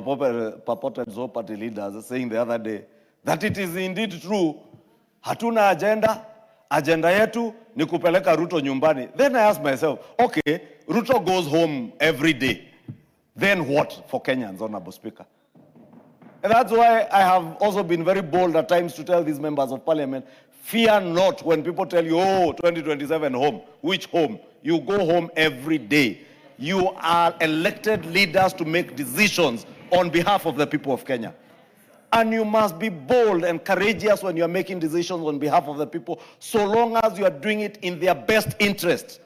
purported Zoo party leaders saying the other day that it is indeed true, hatuna agenda yetu ni kupeleka Ruto nyumbani. Then I ask myself, okay, Ruto goes home every day. Then what for Kenyans, Honorable Speaker? And that's why I have also been very bold at times to tell these members of parliament, fear not when people tell you, oh, 2027 home. Which home? You go home every day. You are elected leaders to make decisions on behalf of the people of Kenya. And you must be bold and courageous when you are making decisions on behalf of the people, so long as you are doing it in their best interest.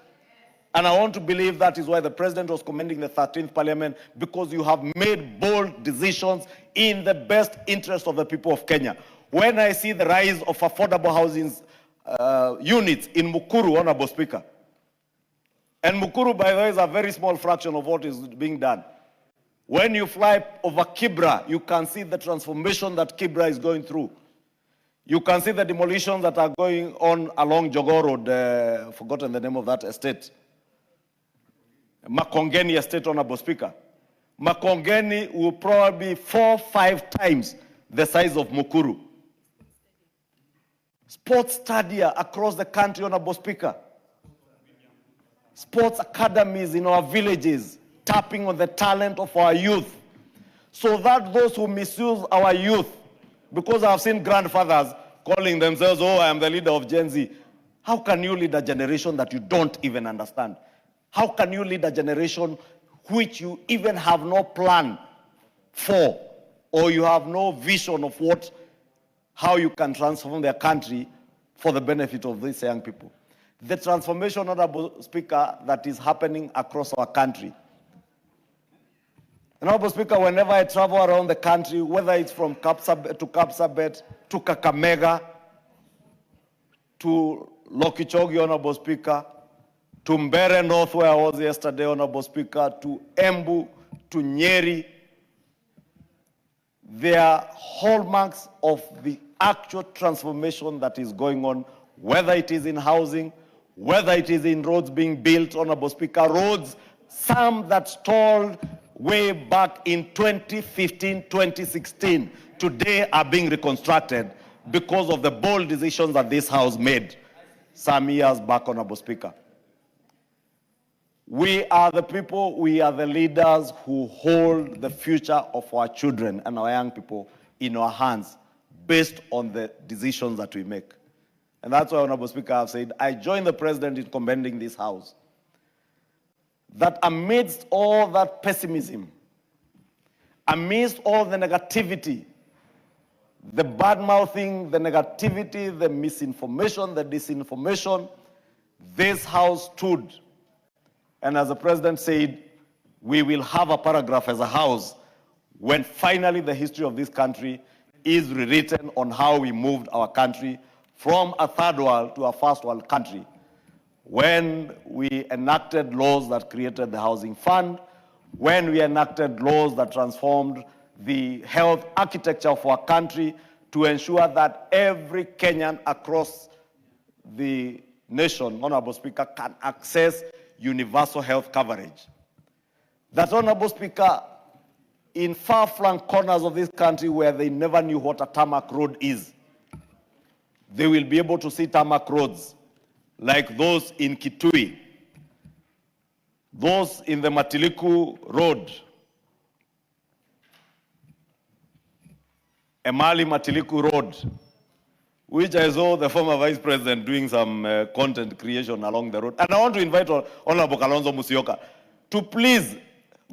And I want to believe that is why the president was commending the 13th parliament, because you have made bold decisions in the best interest of the people of Kenya. When I see the rise of affordable housing units in Mukuru, Honorable Speaker, and Mukuru, by the way, is a very small fraction of what is being done. When you fly over Kibra, you can see the transformation that Kibra is going through. You can see the demolitions that are going on along Jogoo Road, forgotten the name of that estate. Makongeni estate, Honorable Speaker. Makongeni will probably be 4-5 times the size of Mukuru. Sports stadia across the country, Honorable Speaker. Sports academies in our villages, tapping on the talent of our youth, so that those who misuse our youth, because I've seen grandfathers calling themselves, oh, I am the leader of Gen Z. How can you lead a generation that you don't even understand? How can you lead a generation which you even have no plan for, or you have no vision of how you can transform their country for the benefit of these young people? The transformation, Honorable Speaker, that is happening across our country. Honorable Speaker, whenever I travel around the country, whether it's from Kapsabet to Kakamega, to Lokichogi, Honorable Speaker, to Mbere North, where I was yesterday, Honorable Speaker, to Embu, to Nyeri, they are hallmarks of the actual transformation that is going on, whether it is in housing, whether it is in roads being built, Honorable Speaker, roads, some that stalled way back in 2015, 2016, today are being reconstructed because of the bold decisions that this House made some years back, Honorable Speaker. We are the people, we are the leaders who hold the future of our children and our young people in our hands based on the decisions that we make. And that's why, Honorable Speaker, I've said, I join the President in commending this House, that amidst all that pessimism, amidst all the negativity, the bad-mouthing, the negativity, the misinformation, the disinformation, this House stood. And as the President said, we will have a paragraph as a House when finally the history of this country is rewritten on how we moved our country from a third world to a first world country. When we enacted laws that created the housing fund, when we enacted laws that transformed the health architecture of our country to ensure that every Kenyan across the nation, Honorable Speaker, can access universal health coverage. That, Honorable Speaker, in far-flung corners of this country where they never knew what a tarmac road is, they will be able to see tarmac roads like those in Kitui, those in the Matiliku Road, Emali Matiliku Road, which I saw the former Vice President doing some content creation along the road. And I want to invite Honorable Kalonzo Musyoka to please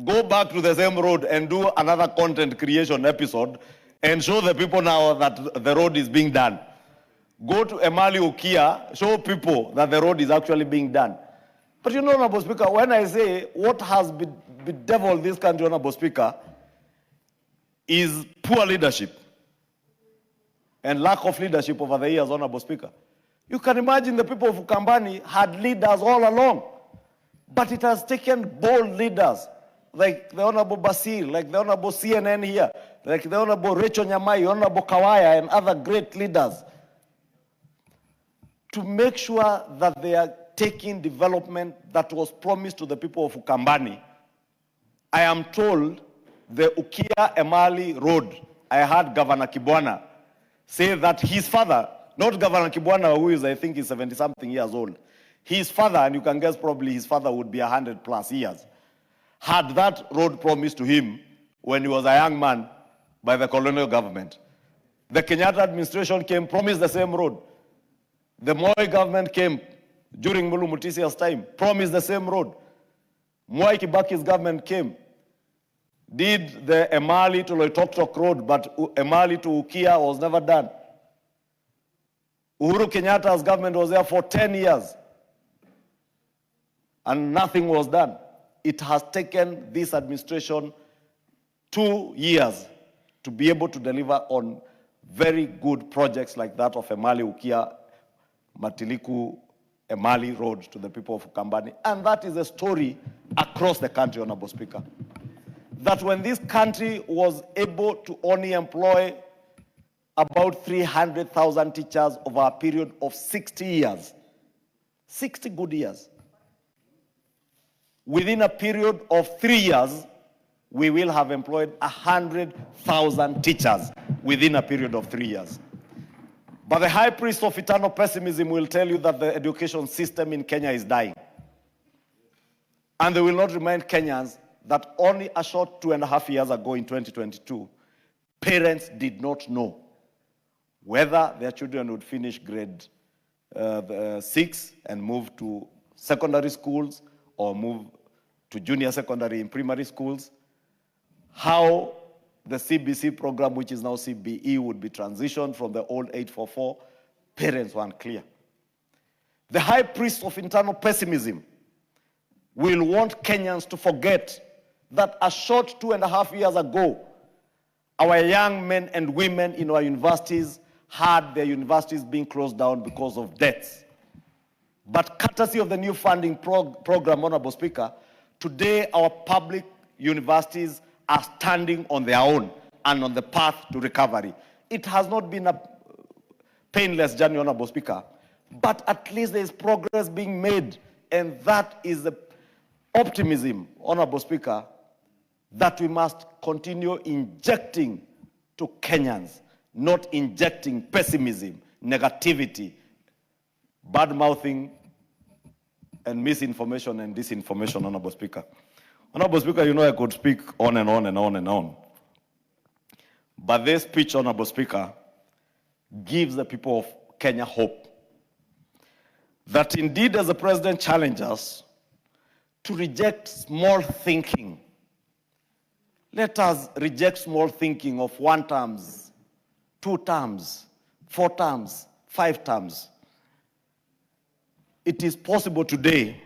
go back to the same road and do another content creation episode and show the people now that the road is being done. Go to Emali Ukia, show people that the road is actually being done. But you know, Honorable Speaker, when I say what has bedeviled this country, Honorable Speaker, is poor leadership and lack of leadership over the years, Honorable Speaker. You can imagine the people of Ukambani had leaders all along, but it has taken bold leaders like the Honorable Basir, like the Honorable CNN here, like the Honorable Rachel Nyamai, Honorable Kawaya, and other great leaders to make sure that they are taking development that was promised to the people of Ukambani. I am told the Ukia Emali Road, I heard Governor Kibwana say that his father, not Governor Kibwana, who is, I think, is 70-something years old, his father, and you can guess probably his father would be 100+ years, had that road promised to him when he was a young man by the colonial government. The Kenyatta administration came, promised the same road. The Moi government came during Mulu Mutisia's time, promised the same road. Mwai Kibaki's government came, did the Emali to Loitoktok road, but Emali to Ukia was never done. Uhuru Kenyatta's government was there for 10 years, and nothing was done. It has taken this administration 2 years to be able to deliver on very good projects like that of Emali Ukia, Matiliku, Emali Road to the people of Ukambani. And that is a story across the country, Honorable Speaker. That when this country was able to only employ about 300,000 teachers over a period of 60 years, 60 good years, within a period of 3 years, we will have employed 100,000 teachers within a period of 3 years. But the high priest of eternal pessimism will tell you that the education system in Kenya is dying. And they will not remind Kenyans that only a short 2.5 years ago in 2022, parents did not know whether their children would finish grade 6 and move to secondary schools or move to junior secondary in primary schools, how the CBC program, which is now CBE, would be transitioned from the old 844, parents were unclear. The high priest of internal pessimism will want Kenyans to forget that a short 2.5 years ago, our young men and women in our universities had their universities being closed down because of debts. But courtesy of the new funding program, Honorable Speaker, today our public universities are standing on their own and on the path to recovery. It has not been a painless journey, Honorable Speaker, but at least there is progress being made, and that is the optimism, Honorable Speaker, that we must continue injecting to Kenyans, not injecting pessimism, negativity, bad-mouthing, and misinformation and disinformation, Honorable Speaker. Honorable Speaker, you know I could speak on and on and on and on. But this speech, Honorable Speaker, gives the people of Kenya hope that indeed, as the President challenges us to reject small thinking, let us reject small thinking of 1 terms, 2 terms, 4 terms, 5 terms. It is possible today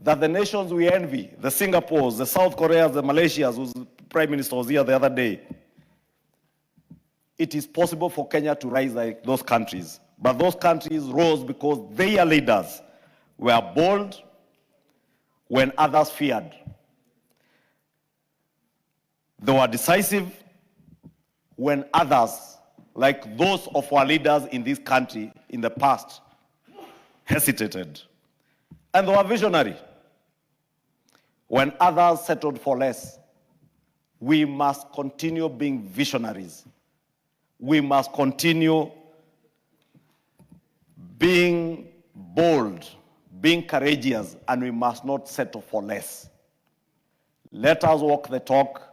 that the nations we envy, the Singapores, the South Koreas, the Malaysias, whose Prime Minister was here the other day, it is possible for Kenya to rise like those countries. But those countries rose because their leaders were bold when others feared. They were decisive when others, like those of our leaders in this country in the past, hesitated. And they were visionary when others settled for less. We must continue being visionaries. We must continue being bold, being courageous, and we must not settle for less. Let us walk the talk.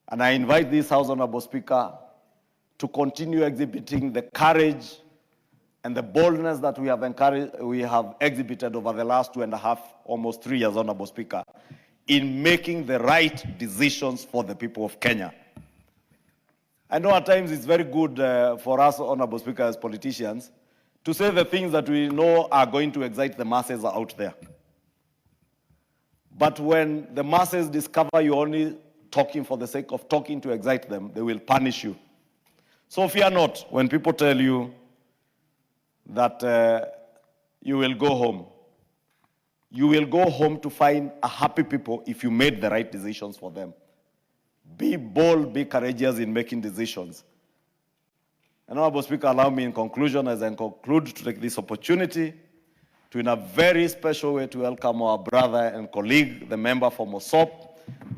And I invite this House, Honorable Speaker, to continue exhibiting the courage and the boldness that we have exhibited over the last 2.5, almost 3 years, Honorable Speaker, in making the right decisions for the people of Kenya. I know at times it's very good for us, Honorable Speaker, as politicians, to say the things that we know are going to excite the masses out there. But when the masses discover you're only talking for the sake of talking to excite them, they will punish you. So fear not when people tell you that you will go home. You will go home to find a happy people if you made the right decisions for them. Be bold, be courageous in making decisions. And Honorable Speaker, allow me in conclusion, as I conclude, to take this opportunity to, in a very special way, to welcome our brother and colleague, the member for Mosop,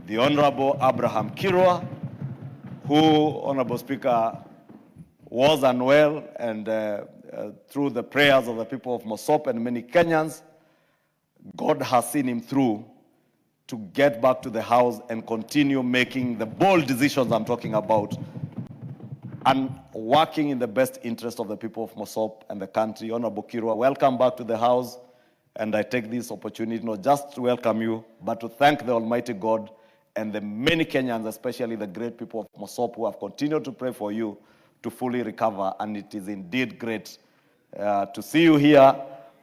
the Honorable Abraham Kirwa, who, Honorable Speaker, was unwell, and through the prayers of the people of Mosop and many Kenyans, God has seen him through to get back to the House and continue making the bold decisions I'm talking about and working in the best interest of the people of Mosop and the country. Honorable Kirwa, welcome back to the House, and I take this opportunity not just to welcome you, but to thank the Almighty God and the many Kenyans, especially the great people of Mosop, who have continued to pray for you to fully recover. And it is indeed great to see you here,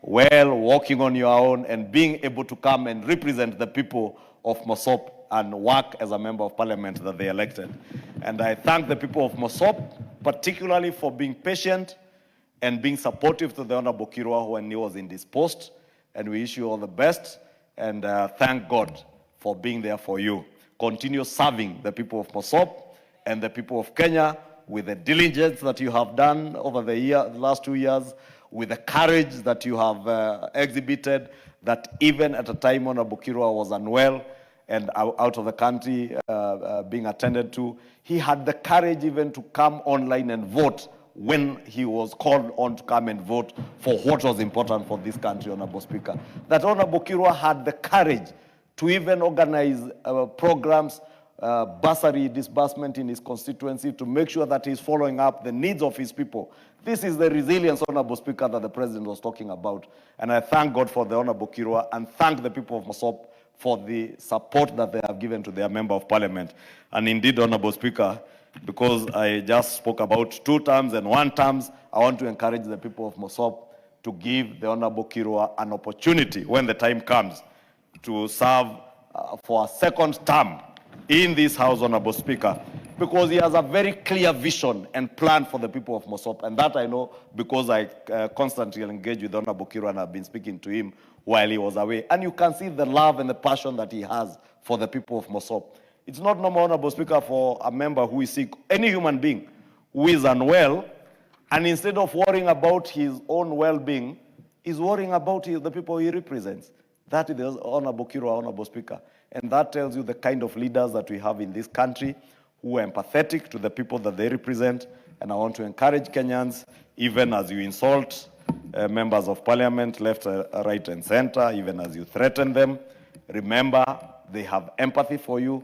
well, walking on your own and being able to come and represent the people of Mosop and work as a member of parliament that they elected. And I thank the people of Mosop, particularly for being patient and being supportive to the Honorable Kirwa when he was in this post. And we wish you all the best, and thank God for being there for you. Continue serving the people of Mosop and the people of Kenya with the diligence that you have done over the last 2 years, with the courage that you have exhibited, that even at a time Honorable Kirwa was unwell and out of the country being attended to, he had the courage even to come online and vote when he was called on to come and vote for what was important for this country, Honorable Speaker. That Honorable Kirwa had the courage to even organize programs, bursary disbursement in his constituency to make sure that he's following up the needs of his people. This is the resilience, Honorable Speaker, that the President was talking about. And I thank God for the Honorable Kirwa and thank the people of Mosop for the support that they have given to their Member of Parliament. And indeed, Honorable Speaker, because I just spoke about 2 terms and 1 term, I want to encourage the people of Mosop to give the Honorable Kirwa an opportunity when the time comes to serve for a 2nd term in this House, Honorable Speaker, because he has a very clear vision and plan for the people of Mosop. And that I know because I constantly engage with Honorable Kirwa and I've been speaking to him while he was away. And you can see the love and the passion that he has for the people of Mosop. It's not normal, Honorable Speaker, for a member who is sick, any human being who is unwell, and instead of worrying about his own well-being, is worrying about the people he represents. That is Honorable Kirwa, Honorable Speaker. And that tells you the kind of leaders that we have in this country who are empathetic to the people that they represent. And I want to encourage Kenyans, even as you insult members of parliament, left, right, and center, even as you threaten them, remember they have empathy for you.